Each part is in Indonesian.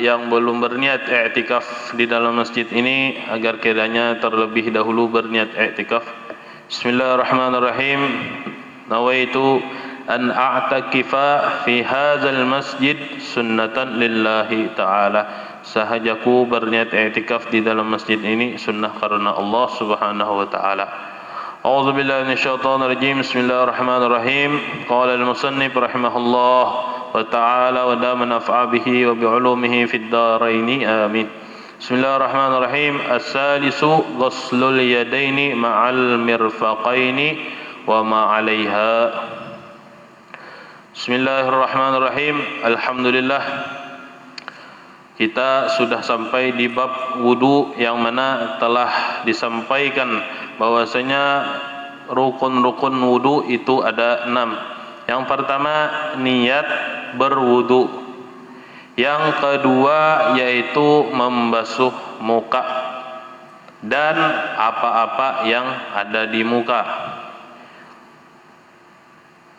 yang belum berniat i'tikaf di dalam masjid ini agar kiranya terlebih dahulu berniat i'tikaf. Bismillahirrahmanirrahim. Nawaitu an a'takifa fi hadzal masjid sunnatan lillahi ta'ala. Sahajaku berniat i'tikaf di dalam masjid ini sunnah karena Allah Subhanahu wa taala. A'udzu billahi minasyaitonir rajim. Bismillahirrahmanirrahim. Qala al-musannif rahimahullah wa ta'ala wa dama naf'a bihi wa bi'ulumihi fid dharain. Amin. Bismillahirrahmanirrahim. As-salisu ghuslul yadaini ma'al mirfaqaini wa ma 'alaiha. Bismillahirrahmanirrahim. Alhamdulillah, kita sudah sampai di bab wudu yang mana telah disampaikan bahwasanya rukun-rukun wudu itu ada 6. Yang pertama niat berwudu. Yang kedua yaitu membasuh muka dan apa-apa yang ada di muka.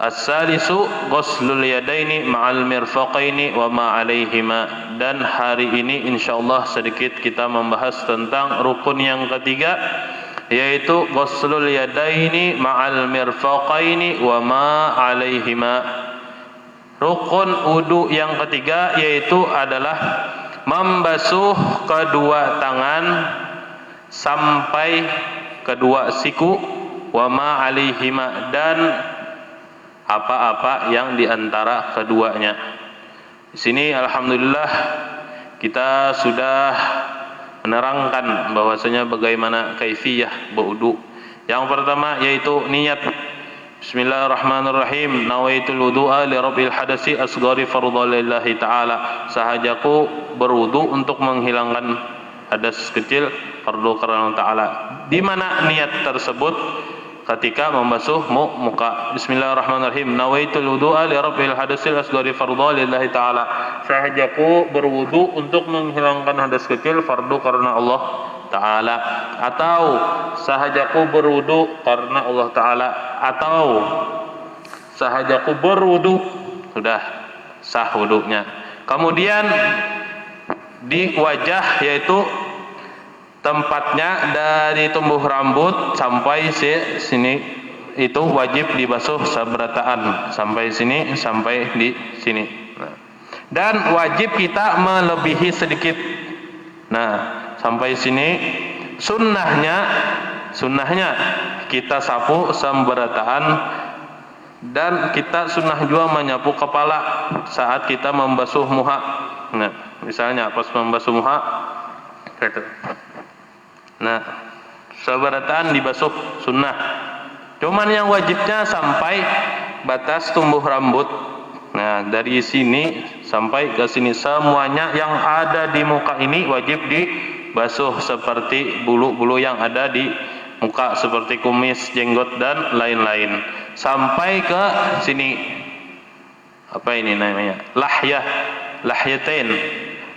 As-salisu ghuslul yadaini ma'al mirfaqaini wa ma 'alaihima. Dan hari ini insyaallah sedikit kita membahas tentang rukun yang ketiga, yaitu ghuslul yadaini ma'al mirfaqaini wa ma 'alaihima. Rukun wudu yang ketiga yaitu adalah membasuh kedua tangan sampai kedua siku, wa ma 'alaihima, dan apa-apa yang diantara keduanya. Di sini alhamdulillah kita sudah menerangkan bahwasanya bagaimana kaifiyah berwudu. Yang pertama yaitu niat. Bismillahirrahmanirrahim. Nawaitul wudu'a li rabbil hadasi asghari fardhalillahi ta'ala. Sahajaku berwudu untuk menghilangkan hadas kecil fardu karena Allah Ta'ala. Di mana niat tersebut? Ketika membasuh muka. Bismillahirrahmanirrahim. Nawaitul wudu'a li rabbil hadasil asghari fardhu lillahi ta'ala. Sahajaku berwudu untuk menghilangkan hadas kecil fardu karena Allah Ta'ala. Atau sahajaku berwudu karena Allah Ta'ala. Atau sahajaku berwudu sudah sah wudunya. Kemudian di wajah, yaitu tempatnya dari tumbuh rambut sampai sini itu wajib dibasuh sabarataan, sampai sini sampai di sini. Dan wajib kita melebihi sedikit. Nah, sampai sini sunnahnya kita sapu sabarataan, dan kita sunnah juga menyapu kepala saat kita membasuh muha. Nah, misalnya pas membasuh muha gitu. Nah, sabarataan dibasuh sunnah. Cuman yang wajibnya sampai batas tumbuh rambut. Nah, dari sini sampai ke sini semuanya yang ada di muka ini wajib dibasuh, seperti bulu-bulu yang ada di muka seperti kumis, jenggot dan lain-lain. Sampai ke sini. Apa ini namanya? Lahyatain.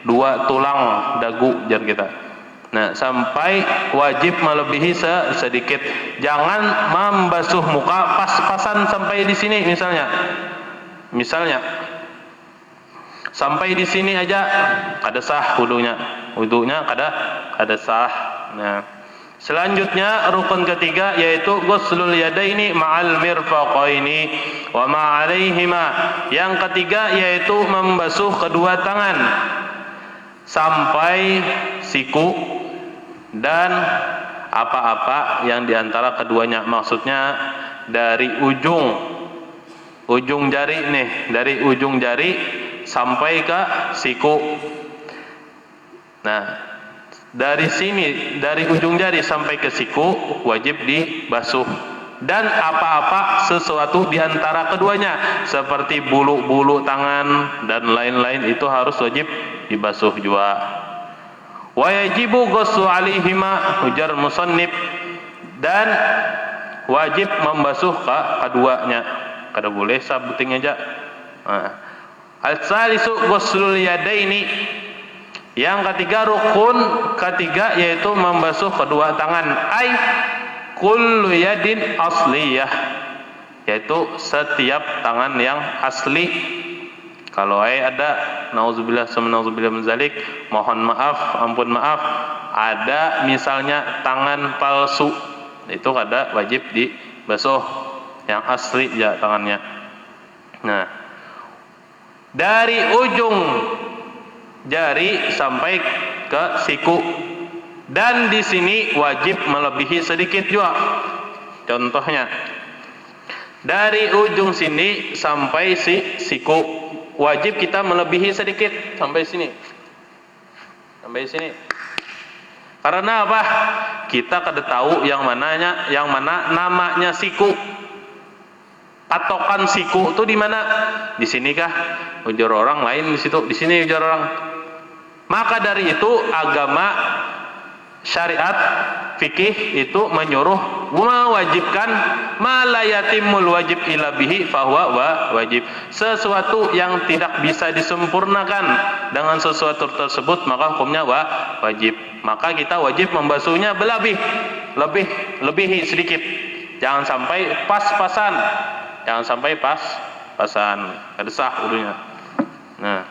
2 tulang dagu jar kita. Nah, sampai wajib melebihi sedikit. Jangan membasuh muka pas-pasan sampai di sini misalnya. Sampai di sini aja kada sah wudunya. Wudunya kada sah. Nah, selanjutnya rukun ketiga yaitu ghuslul yadaini ma'al mirfaqaini wa ma 'alaihima. Yang ketiga yaitu membasuh kedua tangan sampai siku dan apa-apa yang diantara keduanya. Maksudnya dari ujung jari nih, dari ujung jari sampai ke siku. Nah, dari sini, dari ujung jari sampai ke siku wajib dibasuh. Dan apa-apa sesuatu diantara keduanya seperti bulu-bulu tangan dan lain-lain itu harus wajib dibasuh juga. Wa yajibu ghuslu 'alaihima, ujar musannif, dan wajib membasuh keduanya. Kada boleh sabuting aja. Al-salisu ghuslul yadaini. Yang ketiga, rukun ketiga yaitu membasuh kedua tangan. Ai kullu yadin asliyah, yaitu setiap tangan yang asli. Kalau ada nauzubillah min zalik, mohon maaf, ampun maaf, ada misalnya tangan palsu, itu kada wajib dibasuh, yang asli ya tangannya. Nah, dari ujung jari sampai ke siku, dan di sini wajib melebihi sedikit juga. Contohnya, dari ujung sini sampai siku, wajib kita melebihi sedikit sampai sini. Sampai sini. Karena apa? Kita kada tahu yang mana namanya siku. Patokan siku itu di mana? Di sini kah? Ujar orang lain di situ, di sini ujar orang. Maka dari itu agama syariat fikih itu menyuruh mewajibkan ma la yatimul wajib illa bihi fahuwa wajib. Sesuatu yang tidak bisa disempurnakan dengan sesuatu tersebut maka hukumnya wajib. Maka kita wajib membasuhnya lebihi sedikit. Jangan sampai pas-pasan. Jangan sampai pas-pasan. Kada sah wudunya. Nah,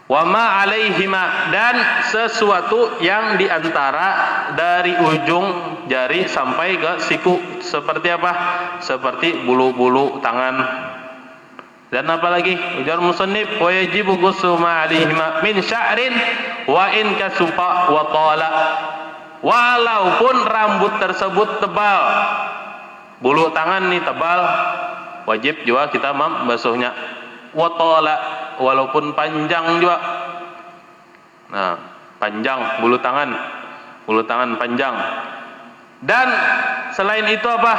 wa ma alaihima, dan sesuatu yang diantara dari ujung jari sampai ke siku. Seperti apa? Seperti bulu-bulu tangan. Dan apalagi ujar musannif, wa yajibu ghuslu ma alaihima min sya'rin wa in kasufa wa tala. Walaupun rambut tersebut tebal, bulu tangan nih tebal, wajib juga kita membasuhnya. Wa tala, walaupun panjang juga. Nah, panjang bulu tangan panjang. Dan selain itu apa?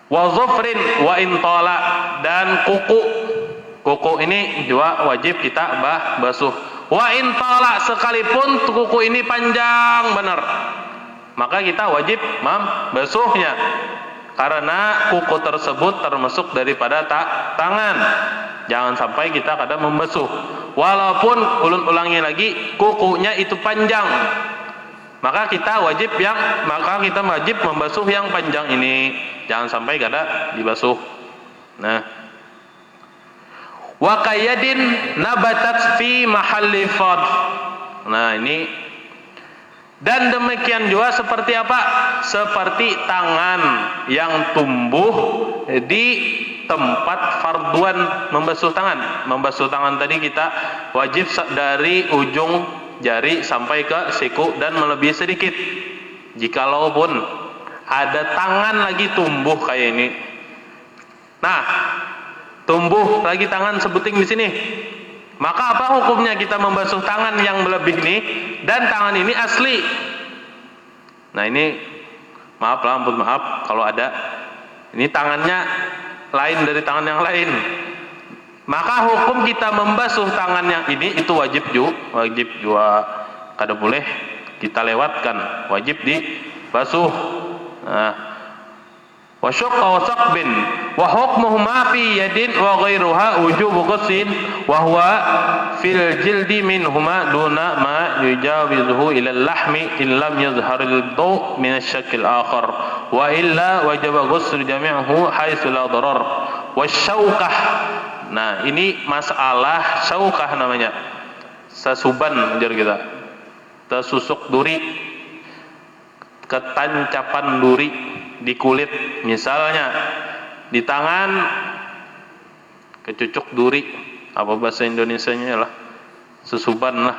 Wa zufrin wa intala, dan kuku ini juga wajib kita basuh. Wa intala, sekalipun kuku ini panjang benar, maka kita wajib membasuhnya. Karena kuku tersebut termasuk daripada tangan. Jangan sampai kita kadang membasuh. Walaupun ulangi lagi, kukunya itu panjang, maka kita wajib membasuh yang panjang ini. Jangan sampai kada dibasuh. Nah, wa qayyadin nabatat fi mahalli fard. Nah, ini. Dan demikian juga seperti apa? Seperti tangan yang tumbuh di tempat farduan membasuh tangan. Membasuh tangan tadi kita wajib dari ujung jari sampai ke siku dan melebihi sedikit. Jikalaupun ada tangan lagi tumbuh kayak ini. Nah, tumbuh lagi tangan sebuting di sini. Maka apa hukumnya kita membasuh tangan yang lebih ini, dan tangan ini asli. Nah, ini maaf kalau ada ini tangannya lain dari tangan yang lain. Maka hukum kita membasuh tangan yang ini itu wajib juga kada boleh kita lewatkan, wajib dibasuh. Nah, wa syaqqa wa saqbin wa hukmuhuma fi yadin wa ghairuha wujubu ghusl wa huwa fil jildi minhuma duna ma yujawizuhu ila al-lahmi in lam yazhar al-daw min asy-syakl akhar wa illa wajaba ghusl jami'uhu haitsu la darar wa syauqah. Nah, ini masalah syauqah namanya, sasuban ujar kita, tersusuk duri, ketancapan duri di kulit, misalnya di tangan kecucuk duri, apa bahasa Indonesianya lah, susuban lah,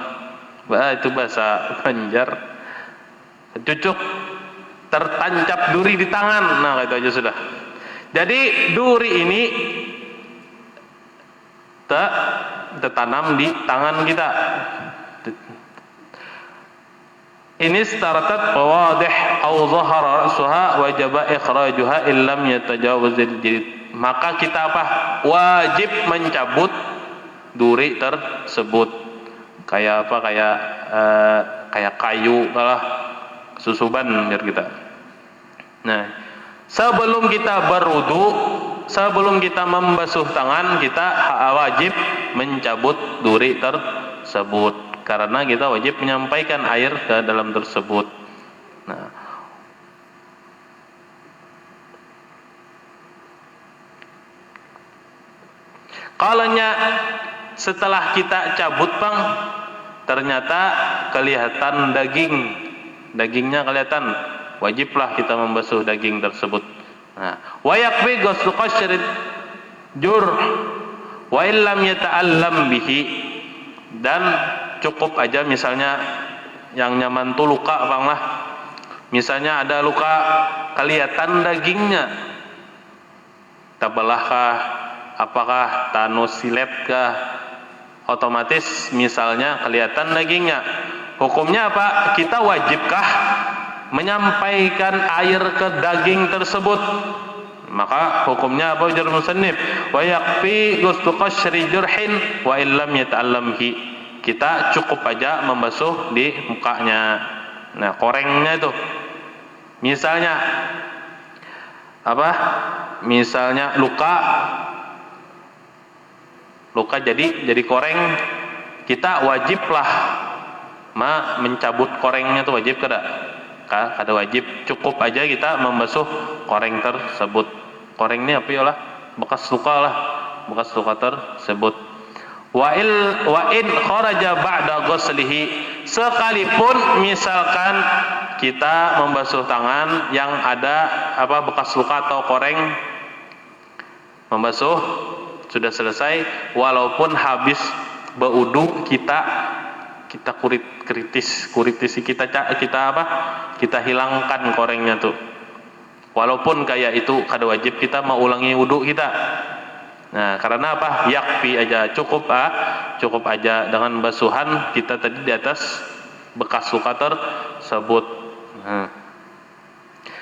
itu bahasa Banjar. Kecucuk, tertancap duri di tangan, nah itu aja sudah. Jadi duri ini tertanam di tangan kita. Ini staratat wadih au zahara ra'suha wajaba ikhrajuha illam yatajawazil jilid. Maka kita apa? Wajib mencabut duri tersebut. Kayak apa? Kayak kayu kalah susuban biar kita. Nah, sebelum kita berwudu, sebelum kita membasuh tangan, kita wajib mencabut duri tersebut. Karena kita wajib menyampaikan air ke dalam tersebut. Nah, Kalanya setelah kita cabut bang, ternyata kelihatan dagingnya kelihatan, wajiblah kita membasuh daging tersebut. Nah, wa yakfi ghuslu qashrid jur wa illam yata'allam bihi, dan cukup aja misalnya yang nyaman tuh luka bang lah, misalnya ada luka kelihatan dagingnya, tabelahkah, apakah tanus silet kah, otomatis misalnya kelihatan dagingnya, hukumnya apa? Kita wajibkah menyampaikan air ke daging tersebut? Maka hukumnya apa ujar musannif? Wa yakfi ghuslu qashri jurhin wa illam yata'allamhi, kita cukup aja membasuh di mukanya. Nah, korengnya itu misalnya apa? Misalnya luka jadi koreng, kita wajiblah mencabut korengnya, itu wajib kada wajib, cukup aja kita membasuh koreng tersebut. Koreng ini apa ya lah, bekas luka tersebut. Wa in kharaja ba'da ghuslihi, sekalipun misalkan kita membasuh tangan yang ada bekas luka atau koreng, membasuh sudah selesai, walaupun habis berwudu kita kuritisi kita hilangkan korengnya tuh, walaupun kayak itu kada wajib kita mau ulangi wudu kita. Nah, karena apa? Yakfi aja, cukup aja dengan basuhan kita tadi di atas bekas luka tersebut.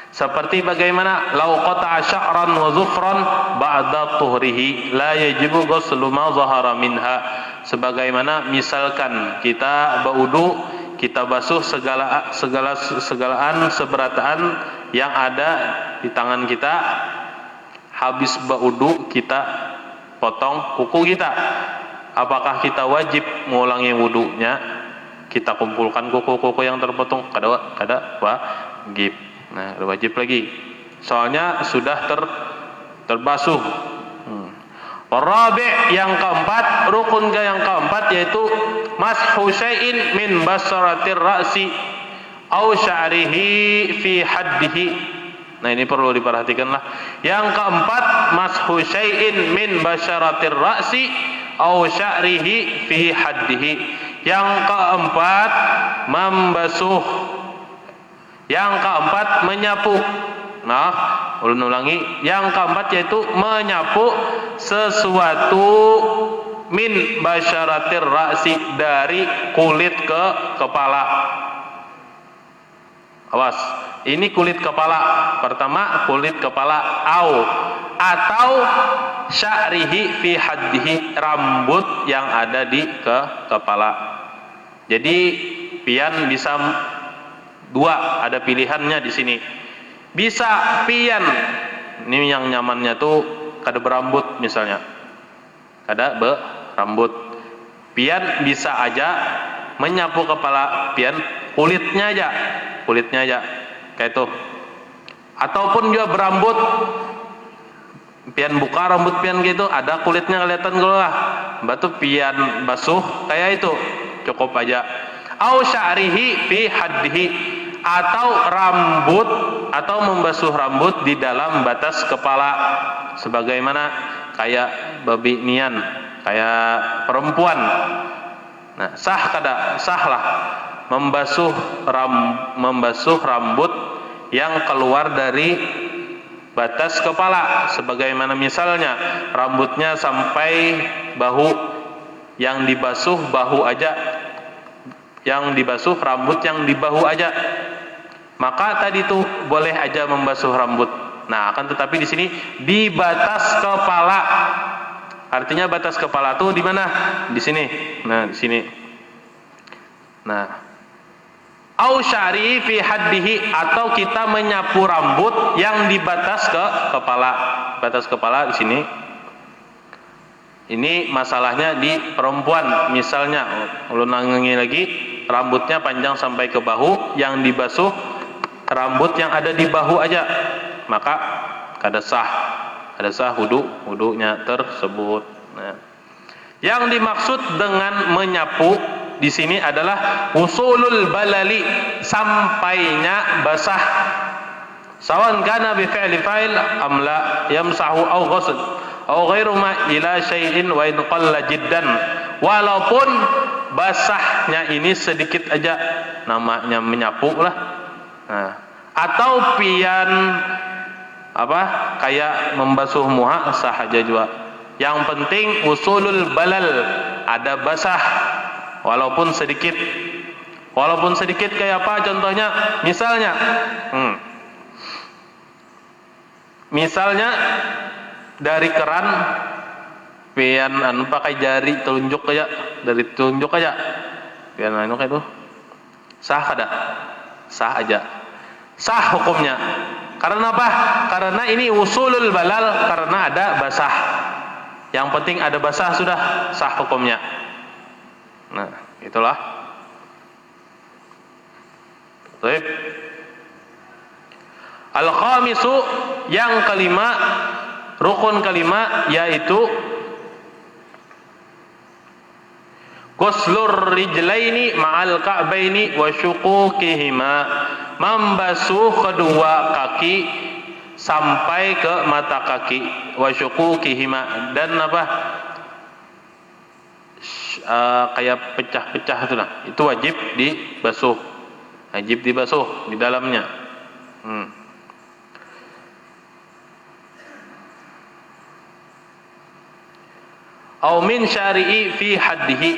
Seperti bagaimana lau qata'a sya'ran wa zufran ba'da tuhrihi la yajibu ghuslu ma zahara minha, sebagaimana misalkan kita berwudu, kita basuh segalaan seberataan yang ada di tangan kita, habis berwudu kita potong kuku kita, apakah kita wajib mengulangi wudunya? Kita kumpulkan kuku-kuku yang terpotong, kada wajib. Nah, wajib lagi, soalnya sudah terbasuh. Rabi', yang keempat, rukun yang keempat yaitu mashu syai'in min basaratir ra'si au sya'rihi fi haddihi. Nah, ini perlu diperhatikan lah. Yang keempat, mashu syai'in min basaratir ra'si au sya'rihi fi haddihi. Yang keempat, yang keempat, menyapu. Nah, ulangi. Yang keempat yaitu menyapu sesuatu min basyaratir ra'si, dari kulit ke kepala. Awas, ini kulit kepala. Pertama kulit kepala, atau sya'rihi fi haddihi, rambut yang ada di kepala. Jadi pian bisa dua, ada pilihannya di sini. Bisa pian, ini yang nyamannya tuh kada berambut misalnya, kada berambut. Pian bisa aja menyapu kepala pian, kulitnya aja kayak itu. Ataupun juga berambut, pian buka rambut pian gitu, ada kulitnya kelihatan gitu lah, batu pian basuh kayak itu, cukup aja. Au sya'rihi fi haddihi, atau rambut, atau membasuh rambut di dalam batas kepala, sebagaimana kayak babi nian, kayak perempuan. Nah, sah lah membasuh rambut yang keluar dari batas kepala, sebagaimana misalnya rambutnya sampai bahu, yang dibasuh bahu aja, rambut yang di bahu aja, maka tadi tuh boleh aja membasuh rambut. Nah, akan tetapi di sini di batas kepala. Artinya batas kepala tuh di mana? Di sini. Nah, di sini. Nah, au syari fi haddihi, atau kita menyapu rambut yang di batas kepala. Batas kepala di sini. Ini masalahnya di perempuan. Misalnya, ulangi lagi, rambutnya panjang sampai ke bahu, yang dibasuh rambut yang ada di bahu aja, maka kada sah wudunya tersebut. Nah. Yang dimaksud dengan menyapu di sini adalah usulul balali, sampainya basah. Sawan kana bi fi'li fa'il am la yamsahu aw ghusl aw ghairu ma ila syai'in wa in qalla jiddan. Walaupun basahnya ini sedikit aja, namanya menyapu lah. Nah, atau pian kayak membasuh muha sah aja juga. Yang penting usulul balal, ada basah walaupun sedikit. Walaupun sedikit kayak apa contohnya? Misalnya dari keran pian pakai jari telunjuk aja, dari telunjuk aja. Pian kayak itu. Sah kada? Sah aja. Sah hukumnya. Karena apa? Karena ini usulul balal, karena ada basah. Yang penting ada basah sudah sah hukumnya. Nah, itulah. Baik. Al-khamisu, yang kelima, rukun kelima, yaitu ghuslur rijlaini ma'al ka'baini wa syuquqihima, membasuh kedua kaki sampai ke mata kaki, wa syuquqihima, dan kayak pecah-pecah itu lah, itu wajib dibasuh di dalamnya. Au min syari'i fi haddihi,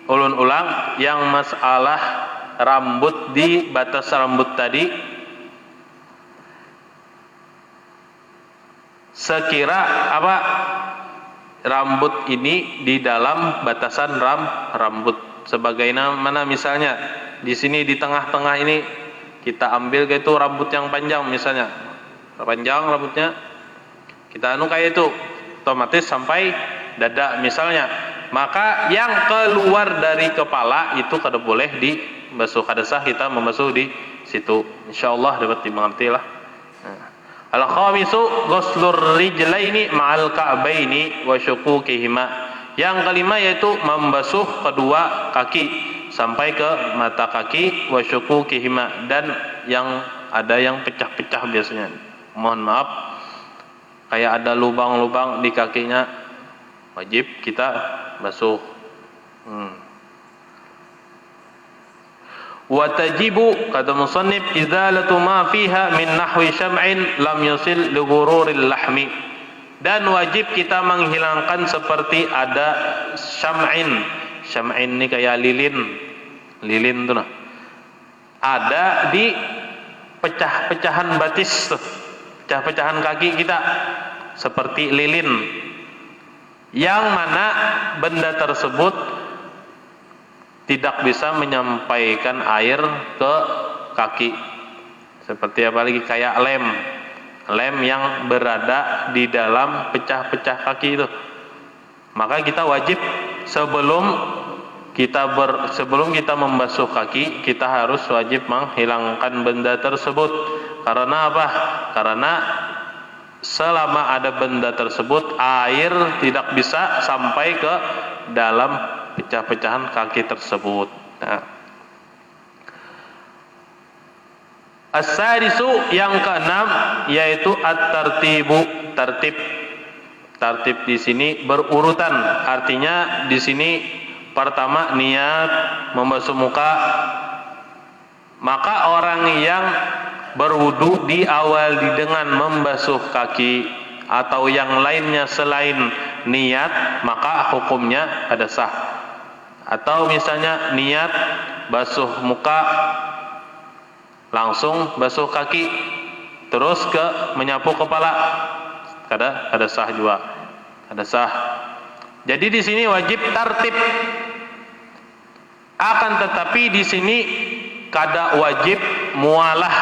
ulun ulang yang masalah rambut, di batas rambut tadi, sekira rambut ini di dalam batasan rambut. Sebagaimana misalnya di sini di tengah-tengah ini kita ambil kayak itu rambut yang panjang, misalnya panjang rambutnya, kita kayak itu otomatis sampai dada misalnya, maka yang keluar dari kepala itu kada boleh dibasuh, kada sah kita membasuh di situ. Insyaallah dapat dimengerti lah. Al-khamisu ghuslur rijlaini ma'al ka'baini wa syuquqihima, yang kelima yaitu membasuh kedua kaki sampai ke mata kaki, wa syuquqihima, dan yang ada yang pecah-pecah biasanya, mohon maaf, kayak ada lubang-lubang di kakinya, wajib kita basuh. Wa tajibu, kata musannif, izalatu ma fiha min nahwi syam'in lam yusil li ghururil lahmi, dan wajib kita menghilangkan seperti ada syam'in. Syam'in ini kayak lilin tuh nah, ada di pecah-pecahan batis tuh, pecah-pecahan kaki kita seperti lilin, yang mana benda tersebut tidak bisa menyampaikan air ke kaki. Seperti apalagi kayak lem yang berada di dalam pecah-pecah kaki itu. Maka kita wajib sebelum kita membasuh kaki, kita harus wajib menghilangkan benda tersebut. Karena apa? Karena selama ada benda tersebut, air tidak bisa sampai ke dalam pecah-pecahan kaki tersebut. Nah. As-sadisu, yang keenam, yaitu at-tartibu, tertib di sini berurutan. Artinya di sini pertama niat membasuh muka, maka orang yang berwudu diawali dengan membasuh kaki atau yang lainnya selain niat, maka hukumnya ada sah. Atau misalnya niat basuh muka, langsung basuh kaki, terus ke menyapu kepala, ada sah juga, ada sah. Jadi di sini wajib tertib. Akan tetapi di sini kada wajib mualah.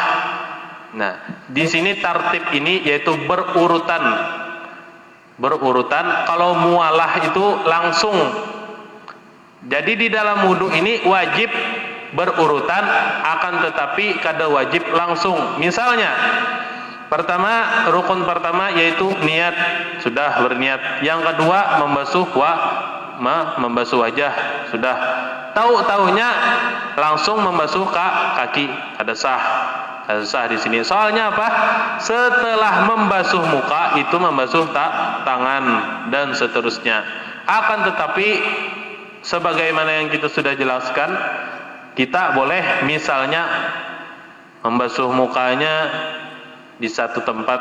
Nah, di sini tertib ini yaitu berurutan. Kalau mualah itu langsung. Jadi di dalam wudu ini wajib berurutan, akan tetapi kada wajib langsung. Misalnya, rukun pertama yaitu niat, sudah berniat. Yang kedua membasuh membasuh wajah, sudah. Tahu-tahunya langsung membasuh kaki, ada sah di sini. Soalnya apa? Setelah membasuh muka itu membasuh tangan dan seterusnya. Akan tetapi sebagaimana yang kita sudah jelaskan, kita boleh misalnya membasuh mukanya di satu tempat,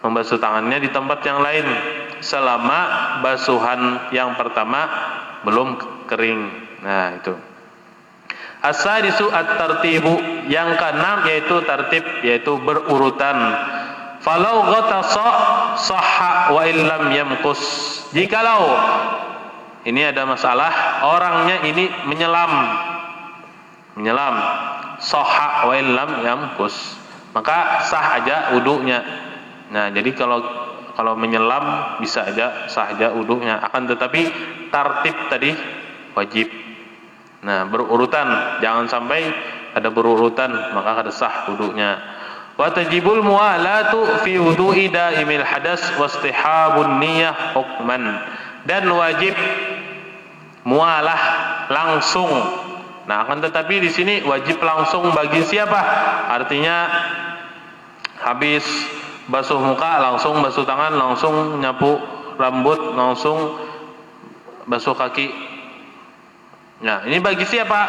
membasuh tangannya di tempat yang lain selama basuhan yang pertama belum kering. Nah, itu. As-sadisu at-tartibu, yang keenam yaitu tartib, yaitu berurutan. Falau ghatasa sahha wa illam yamqus. Jikalau ini ada masalah, orangnya ini menyelam sahha wa illam yamqus, maka sah aja wudunya. Nah, jadi kalau menyelam bisa aja sah aja wudunya, akan tetapi tartib tadi wajib. Nah, berurutan, jangan sampai ada berurutan maka ada sah wudunya. Wa tajibul muwalatu fi wudu'i daimil hadas wastihabun niyyah hukman, dan wajib mualah langsung. Nah, akan tetapi di sini wajib langsung bagi siapa? Artinya habis basuh muka langsung basuh tangan, langsung nyapu rambut, langsung basuh kaki. Nah, ini bagi siapa?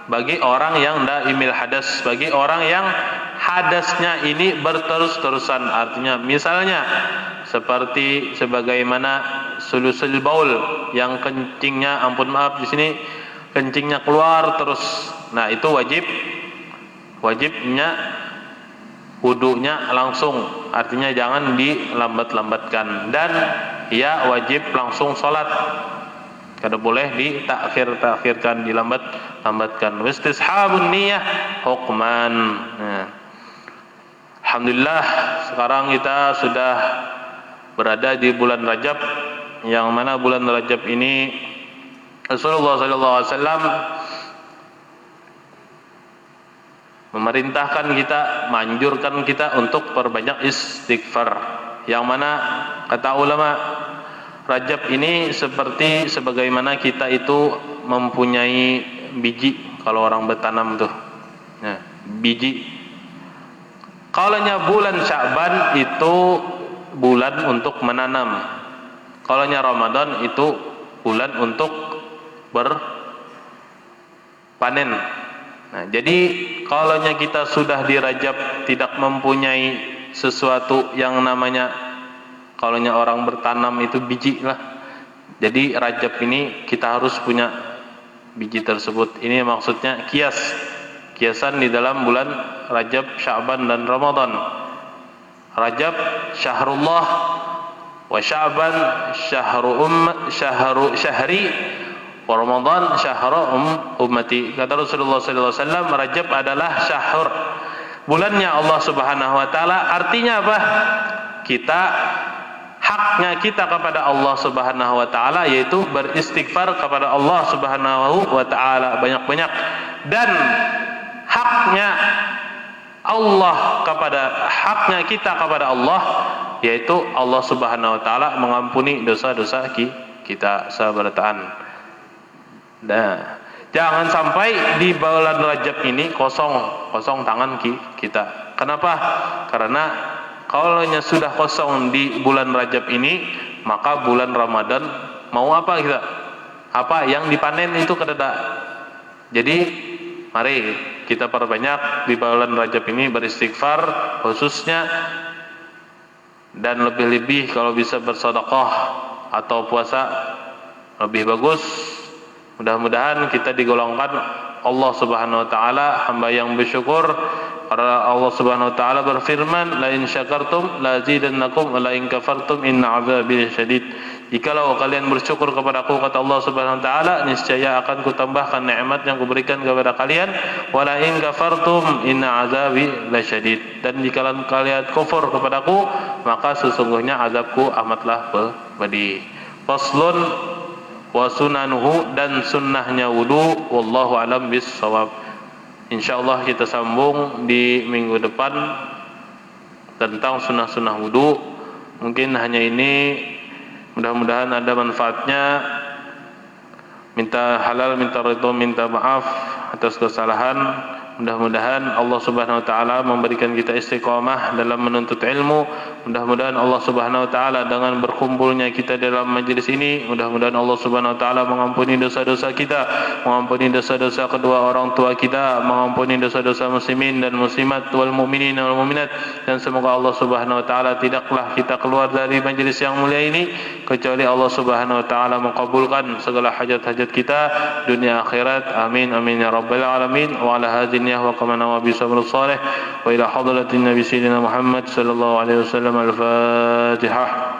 Bagi orang yang daimil hadas, bagi orang yang hadasnya ini berterus-terusan. Artinya misalnya seperti sebagaimana sulusul baul, yang kencingnya, ampun maaf di sini kencingnya keluar terus. Nah, itu wajibnya wudunya langsung, artinya jangan dilambat-lambatkan, dan ia wajib langsung sholat, kada boleh ditakhirkan, dilambatkan. Wastishabun niyyah hukman. Nah, alhamdulillah sekarang kita sudah berada di bulan Rajab, yang mana bulan Rajab ini Rasulullah SAW memerintahkan kita, menganjurkan kita untuk perbanyak istighfar. Yang mana kata ulama, Rajab ini seperti sebagaimana kita itu mempunyai biji, kalau orang bertanam tuh. Nah, biji. Kalaunya bulan Sya'ban itu bulan untuk menanam. Kalaunya Ramadan itu bulan untuk berpanen. Nah, jadi kalaunya kita sudah di Rajab tidak mempunyai sesuatu yang namanya, kalaunya orang bertanam itu biji lah. Jadi Rajab ini kita harus punya biji tersebut. Ini maksudnya kiasan di dalam bulan Rajab, Sya'ban dan Ramadan. Rajab syahrullah, wa Sya'ban syahri, wa Ramadan syahru ummati. Kata Rasulullah SAW, Rajab adalah syahr, bulannya Allah Subhanahu wa taala. Artinya apa? Haknya kita kepada Allah Subhanahu wa taala yaitu beristighfar kepada Allah Subhanahu wa taala banyak-banyak, dan haknya kita kepada Allah yaitu Allah Subhanahu wa taala mengampuni dosa-dosa kita seberataan. Nah, jangan sampai di bulan Rajab ini kosong tangan kita. Kenapa? Karena kalaunya sudah kosong di bulan Rajab ini, maka bulan Ramadan mau apa kita? Apa yang dipanen itu kedada. Jadi mari kita perbanyak di bulan Rajab ini beristighfar khususnya, dan lebih-lebih kalau bisa bersedekah atau puasa lebih bagus. Mudah-mudahan kita digolongkan Allah Subhanahu wa taala hamba yang bersyukur. Karena Allah Subhanahu wa taala berfirman, la in syakartum la azidannakum wa la in kafartum inna 'adzabi syadid. Jikalau kalian bersyukur kepadaku, kata Allah Subhanahu wa taala, niscaya akan kutambahkan nikmat yang kuberikan kepada kalian, wa la in kafartum inna 'adzabi lasyadid. Dan jika kalian kufur kepadaku, maka sesungguhnya azabku amatlah pedih. Faslun wa sunanuhu, dan sunnahnya wudu, wallahu alam bis-shawab. Insyaallah kita sambung di minggu depan tentang sunnah-sunnah wudu. Mungkin hanya ini, mudah-mudahan ada manfaatnya. minta halal, minta ridho, minta maaf atas kesalahan. Mudah-mudahan Allah Subhanahu wa taala memberikan kita istiqamah dalam menuntut ilmu. Mudah-mudahan Allah Subhanahu wa taala dengan berkumpulnya kita dalam majlis ini, mudah-mudahan Allah Subhanahu wa taala mengampuni dosa-dosa kita, mengampuni dosa-dosa kedua orang tua kita, mengampuni dosa-dosa muslimin dan muslimat wal mukminin wal mukminat, dan semoga Allah Subhanahu wa taala tidaklah kita keluar dari majlis yang mulia ini kecuali Allah Subhanahu wa taala mengabulkan segala hajat-hajat kita dunia akhirat. Amin amin ya rabbal alamin. Wa ala hadhihi وقمنا وبصبر الصالح وإلى حضرة النبي سيدنا محمد صلى الله عليه وسلم. الفاتحة.